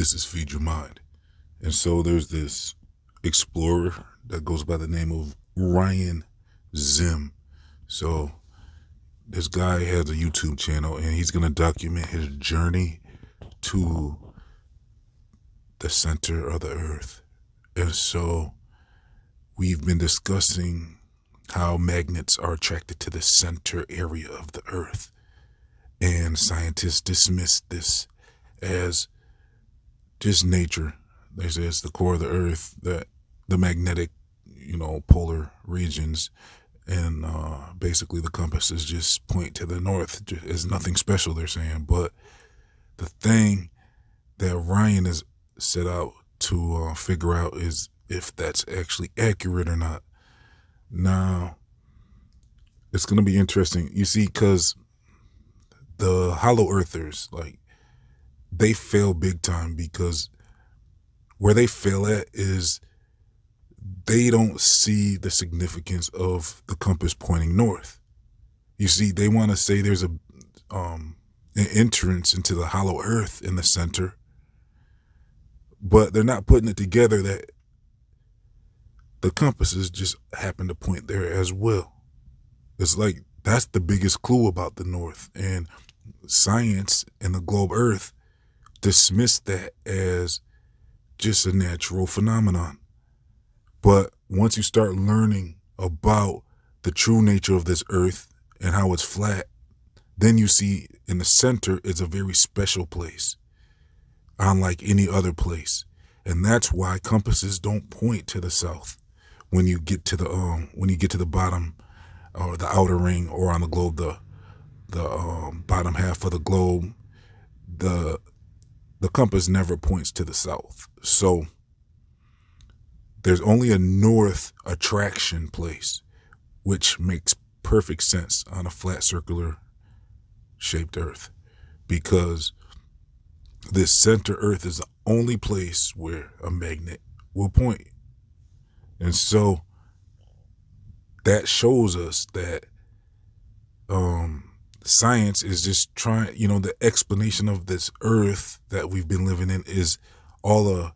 This is Feed Your Mind. And so there's this explorer that goes by the name of Ryan Zim. So this guy has a YouTube channel and he's going to document his journey to the center of the earth. And so we've been discussing how magnets are attracted to the center area of the earth. And scientists dismiss this as just nature. They say it's the core of the earth, that the magnetic, polar regions, and basically the compasses just point to the north. It's nothing special, they're saying. But the thing that Ryan has set out to figure out is if that's actually accurate or not. Now, it's going to be interesting. You see, because the hollow earthers, they fail big time, because where they fail at is they don't see the significance of the compass pointing north. You see, they want to say there's an entrance into the hollow earth in the center, but they're not putting it together that the compasses just happen to point there as well. It's like that's the biggest clue about the north, and science and the globe earth dismiss that as just a natural phenomenon. But once you start learning about the true nature of this earth and how it's flat, then you see in the center is a very special place, unlike any other place. And that's why compasses don't point to the south when you get to the bottom or the outer ring, or on the globe, the bottom half of the globe, the compass never points to the south. So there's only a north attraction place, which makes perfect sense on a flat circular shaped earth, because this center earth is the only place where a magnet will point. And so that shows us that science is just trying, the explanation of this earth that we've been living in is all a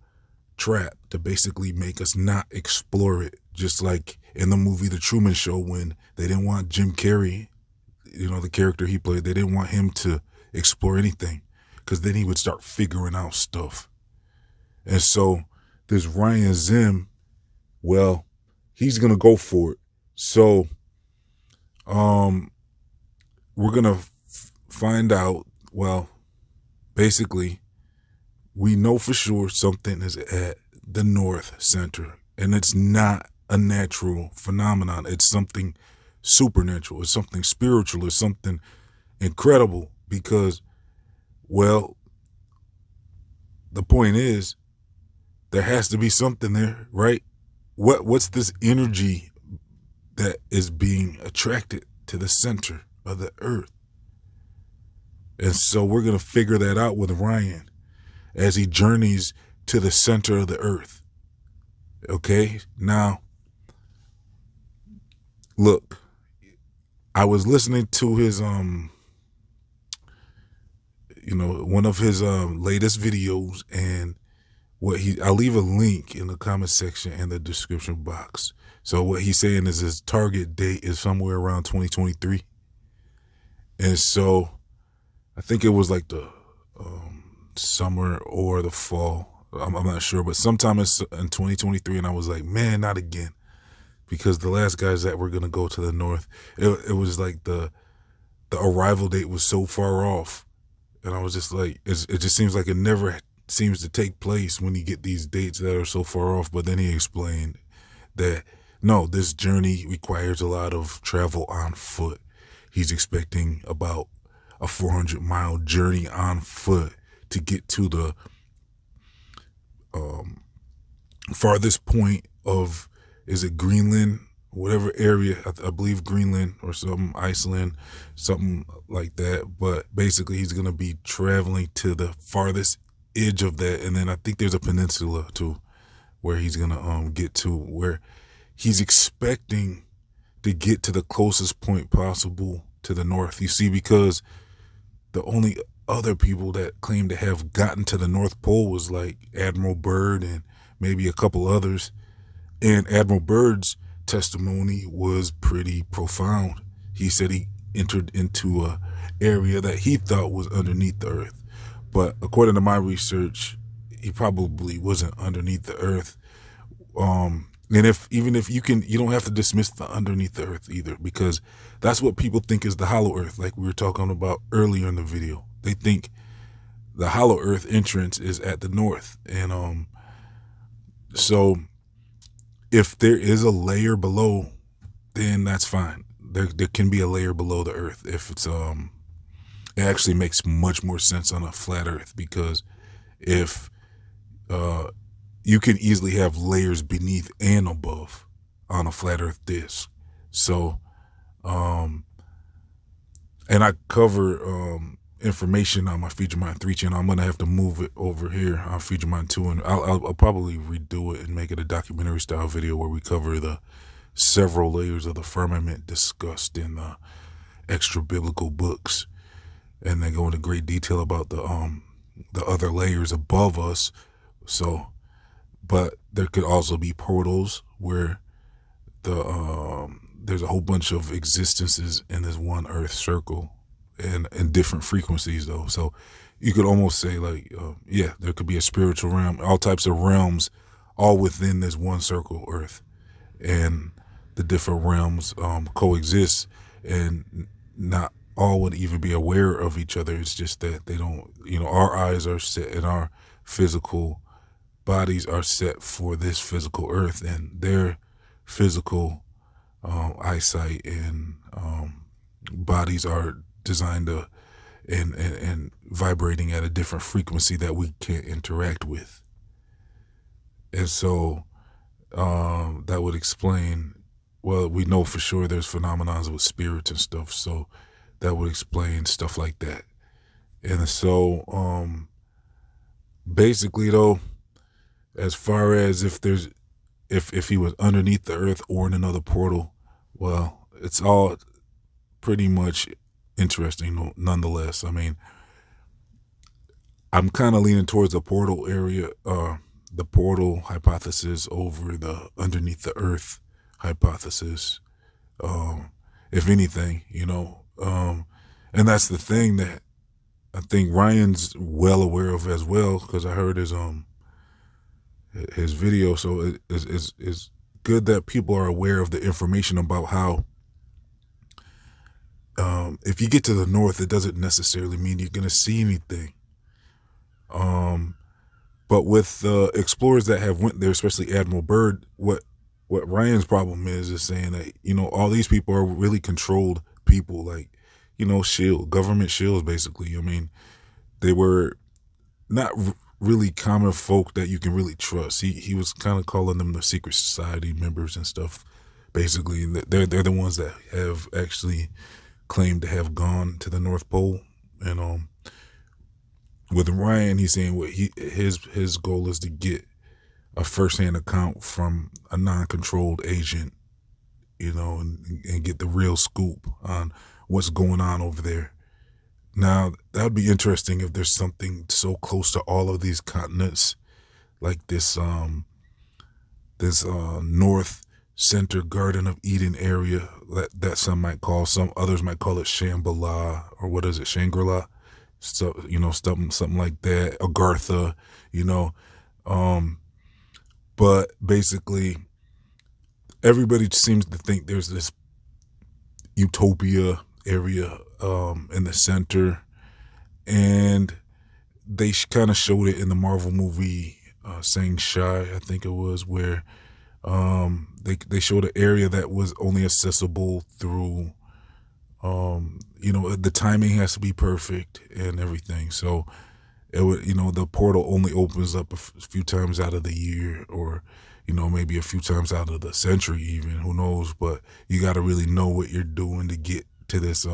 trap to basically make us not explore it. Just like in the movie The Truman Show, when they didn't want Jim Carrey, the character he played, they didn't want him to explore anything, because then he would start figuring out stuff. And so this Ryan Zim, well, he's going to go for it. So we're going to find out, well, basically, we know for sure something is at the north center, and it's not a natural phenomenon. It's something supernatural. It's something spiritual. It's something incredible, because, well, the point is there has to be something there, right? What's this energy that is being attracted to the center of the earth? And so we're going to figure that out with Ryan as he journeys to the center of the earth. Okay? Now, look, I was listening to his, one of his latest videos, and I'll leave a link in the comment section and the description box. So what he's saying is his target date is somewhere around 2023. And so I think it was like the summer or the fall. I'm not sure, but sometime in 2023. And I was like, man, not again. Because the last guys that were going to go to the north, it was like the arrival date was so far off. And I was just like, it just seems like it never seems to take place when you get these dates that are so far off. But then he explained that, no, this journey requires a lot of travel on foot. He's expecting about a 400-mile journey on foot to get to the farthest point of, is it Greenland? Whatever area, I believe Greenland or something, Iceland, something like that. But basically he's going to be traveling to the farthest edge of that. And then I think there's a peninsula too, where he's going to get to, where he's expecting to get to the closest point possible to the north. You see, because the only other people that claim to have gotten to the North Pole was like Admiral Byrd and maybe a couple others. And Admiral Byrd's testimony was pretty profound. He said he entered into a area that he thought was underneath the earth. But according to my research, he probably wasn't underneath the earth. And even if you don't have to dismiss the underneath the earth either, because that's what people think is the hollow earth, like we were talking about earlier in the video. They think the hollow earth entrance is at the north. And so if there is a layer below, then that's fine. There can be a layer below the earth if it's it actually makes much more sense on a flat earth, because if you can easily have layers beneath and above on a flat earth disk. So and I cover information on my Feature Mind 3 channel. I'm gonna have to move it over here on Feature Mind 2, and I'll probably redo it and make it a documentary style video where we cover the several layers of the firmament discussed in the extra biblical books, and they go into great detail about the other layers above us. So, but there could also be portals where there's a whole bunch of existences in this one Earth circle, and different frequencies though. So you could almost say like, yeah, there could be a spiritual realm, all types of realms, all within this one circle Earth, and the different realms coexist, and not all would even be aware of each other. It's just that they don't, our eyes are set and our physical bodies are set for this physical Earth, and their physical eyesight and bodies are designed to and vibrating at a different frequency that we can't interact with. And so that would explain, well, we know for sure there's phenomenons with spirits and stuff, so that would explain stuff like that. And so basically though, as far as if he was underneath the earth or in another portal, well, it's all pretty much interesting nonetheless. I mean, I'm kind of leaning towards the portal area, the portal hypothesis over the underneath the earth hypothesis, if anything, and that's the thing that I think Ryan's well aware of as well, because I heard his video. So it's good that people are aware of the information about how if you get to the north, it doesn't necessarily mean you're going to see anything. But with the explorers that have went there, especially Admiral Byrd, what Ryan's problem is saying that, all these people are really controlled people, like, government shills, basically. I mean, they were not really common folk that you can really trust. He was kind of calling them the secret society members and stuff, basically. They're the ones that have actually claimed to have gone to the North Pole. And with Ryan, he's saying his goal is to get a first-hand account from a non-controlled agent, and get the real scoop on what's going on over there. Now, that would be interesting if there's something so close to all of these continents, like this North Center Garden of Eden area that some might call, some others might call it Shambhala, or what is it, Shangri-La? So, something like that, Agartha, but basically everybody seems to think there's this utopia area in the center, and they kind of showed it in the Marvel movie Shang-Chi, I think it was, where they showed an area that was only accessible through the timing has to be perfect and everything. So it would, the portal only opens up a few times out of the year, or maybe a few times out of the century even, who knows. But you got to really know what you're doing to get to this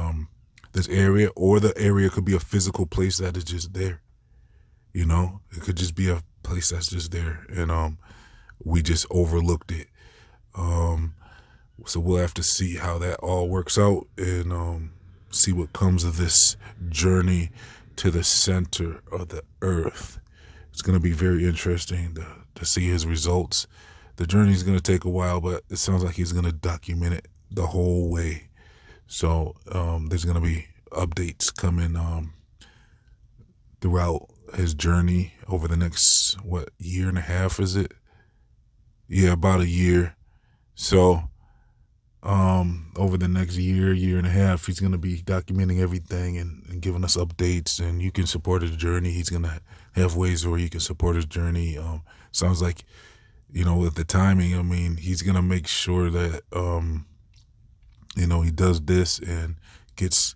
area, or the area could be a physical place that is just there. It could just be a place that's just there, and we just overlooked it. So we'll have to see how that all works out, and see what comes of this journey to the center of the earth. It's going to be very interesting to see his results. The journey is going to take a while, but it sounds like he's going to document it the whole way. So there's going to be updates coming throughout his journey over the next, year and a half, is it? Yeah, about a year. So over the next year and a half, he's going to be documenting everything and giving us updates, and you can support his journey. He's going to have ways where you can support his journey. Sounds like, with the timing, I mean, he's going to make sure that, he does this and gets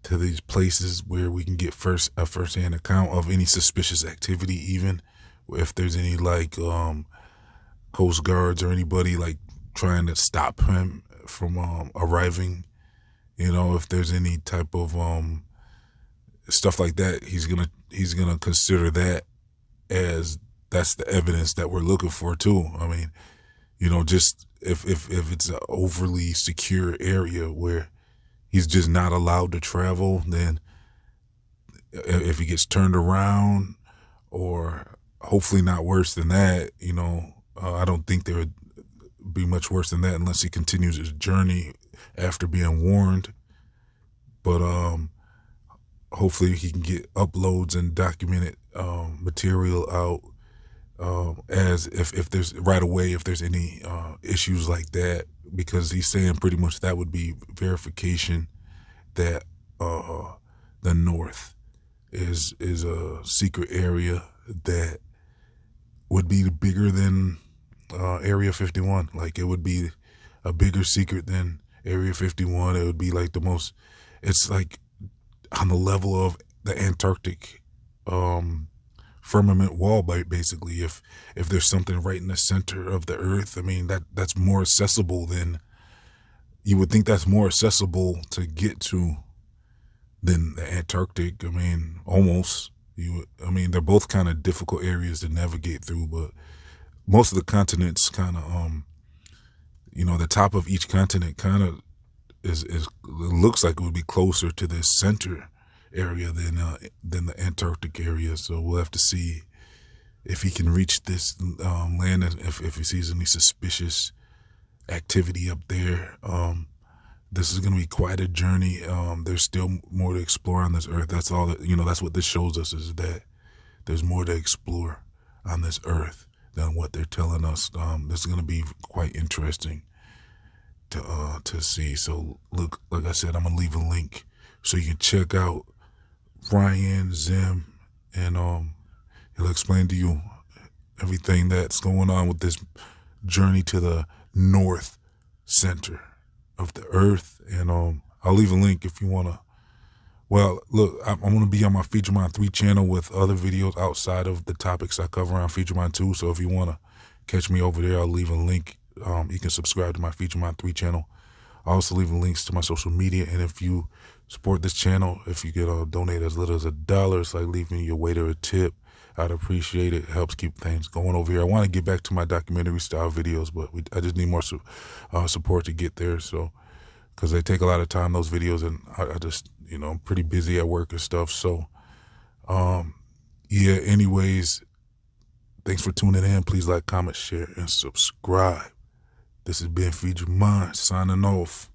to these places where we can get a first-hand account of any suspicious activity, even if there's any Coast Guards or anybody trying to stop him from arriving. If there's any type of stuff like that, he's gonna consider that as that's the evidence that we're looking for too. I mean, just if it's an overly secure area where he's just not allowed to travel, then if he gets turned around, or hopefully not worse than that, I don't think there would be much worse than that unless he continues his journey after being warned. But hopefully he can get uploads and documented material out as if there's right away, if there's any issues like that, because he's saying pretty much that would be verification that the North is a secret area that would be bigger than Area 51. Like, it would be a bigger secret than Area 51. It would be like it's like on the level of the Antarctic firmament wall, basically. If there's something right in the center of the earth, I mean, that's more accessible than, you would think that's more accessible to get to than the Antarctic. I mean, almost. They're both kind of difficult areas to navigate through, but most of the continents kind of, the top of each continent kind of it looks like it would be closer to the center area than the Antarctic area. So we'll have to see if he can reach this land, and if he sees any suspicious activity up there. This is going to be quite a journey. There's still more to explore on this earth. That's all that's what this shows us, is that there's more to explore on this earth than what they're telling us. This is going to be quite interesting to see. So look, like I said, I'm going to leave a link so you can check out Ryan Zim, and he'll explain to you everything that's going on with this journey to the north center of the earth. And I'll leave a link if you want to. Well, look, I'm going to be on my Feature Mind 3 channel with other videos outside of the topics I cover on Feature Mind 2. So if you want to catch me over there, I'll leave a link. You can subscribe to my Feature Mind 3 channel. I'll also leave links to my social media. And if you support this channel, if you get donate as little as $1, it's like leaving your waiter a tip. I'd appreciate it. It helps keep things going over here. I want to get back to my documentary style videos, but I just need more support to get there. So, because they take a lot of time, those videos, and I just, I'm pretty busy at work and stuff. So, yeah, anyways, thanks for tuning in. Please like, comment, share, and subscribe. This has been Feed Your Mind, signing off.